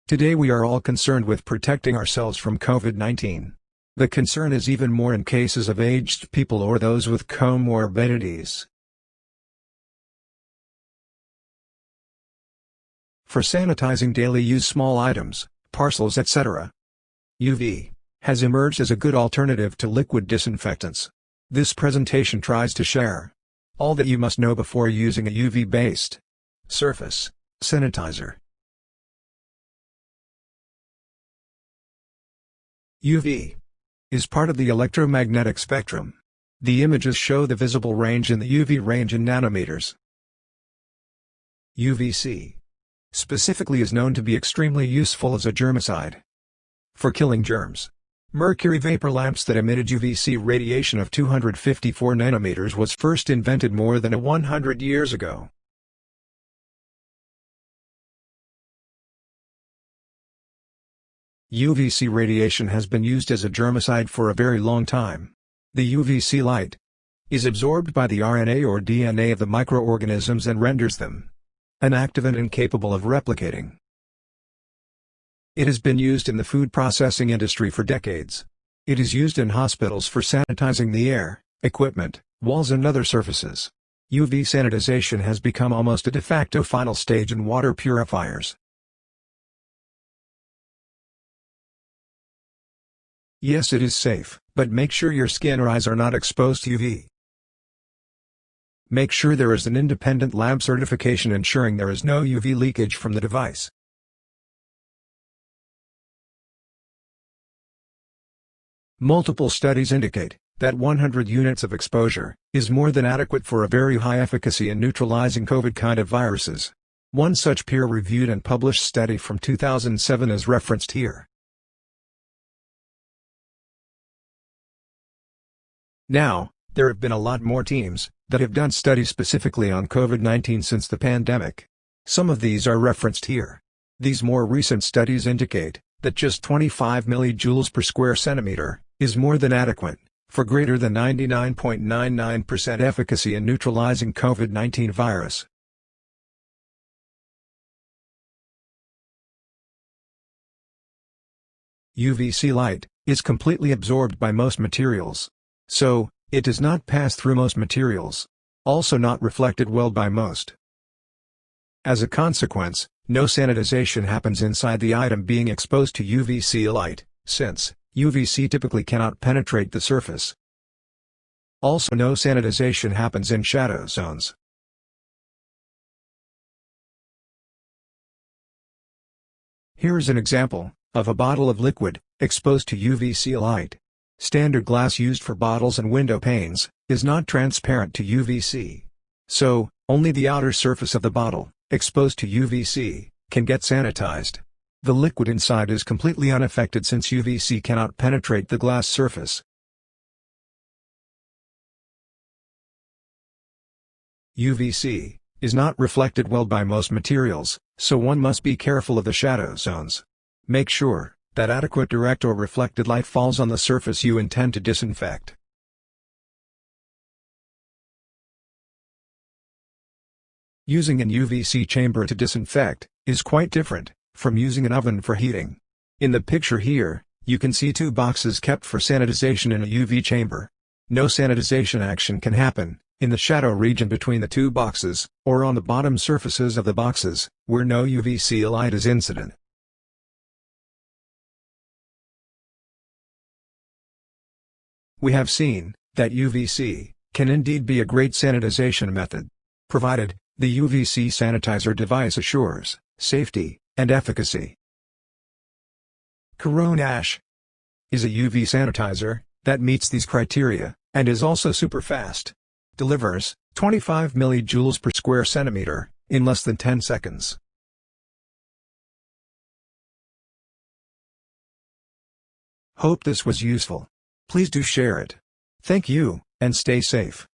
Today we are all concerned with protecting ourselves from COVID-19. The concern is even more in cases of aged people or those with comorbidities. For sanitizing daily use small items, parcels etc., UV has emerged as a good alternative to liquid disinfectants. This presentation tries to share all that you must know before using a UV-based surface sanitizer. UV is part of the electromagnetic spectrum. The images show the visible range in the UV range in nanometers. UVC specifically is known to be extremely useful as a germicide for killing germs. Mercury vapor lamps that emitted UVC radiation of 254 nanometers was first invented more than 100 years ago. UVC radiation has been used as a germicide for a very long time. The UVC light is absorbed by the RNA or DNA of the microorganisms and renders them inactive and incapable of replicating. It has been used in the food processing industry for decades. It is used in hospitals for sanitizing the air, equipment, walls and other surfaces. UV sanitization has become almost a de facto final stage in water purifiers. Yes, it is safe, but make sure your skin or eyes are not exposed to UV. Make sure there is an independent lab certification ensuring there is no UV leakage from the device. Multiple studies indicate that 100 units of exposure is more than adequate for a very high efficacy in neutralizing COVID kind of viruses. One such peer-reviewed and published study from 2007 is referenced here. Now, there have been a lot more teams that have done studies specifically on COVID-19 since the pandemic. Some of these are referenced here. These more recent studies indicate that just 25 millijoules per square centimeter is more than adequate for greater than 99.99% efficacy in neutralizing COVID-19 virus. UVC light is completely absorbed by most materials. So, it does not pass through most materials. Also not reflected well by most. As a consequence, no sanitization happens inside the item being exposed to UVC light, since UVC typically cannot penetrate the surface. Also no sanitization happens in shadow zones. Here is an example of a bottle of liquid exposed to UVC light. Standard glass used for bottles and window panes is not transparent to UVC. So, only the outer surface of the bottle, exposed to UVC, can get sanitized. The liquid inside is completely unaffected since UVC cannot penetrate the glass surface. UVC is not reflected well by most materials, so one must be careful of the shadow zones. Make sure that adequate direct or reflected light falls on the surface you intend to disinfect. Using an UVC chamber to disinfect is quite different from using an oven for heating. In the picture here, you can see two boxes kept for sanitization in a UV chamber. No sanitization action can happen in the shadow region between the two boxes, or on the bottom surfaces of the boxes, where no UVC light is incident. We have seen that UVC can indeed be a great sanitization method, provided the UVC sanitizer device assures safety and efficacy. Caronaash is a UV sanitizer that meets these criteria and is also super fast. Delivers 25 millijoules per square centimeter in less than 10 seconds. Hope this was useful. Please do share it. Thank you, and stay safe.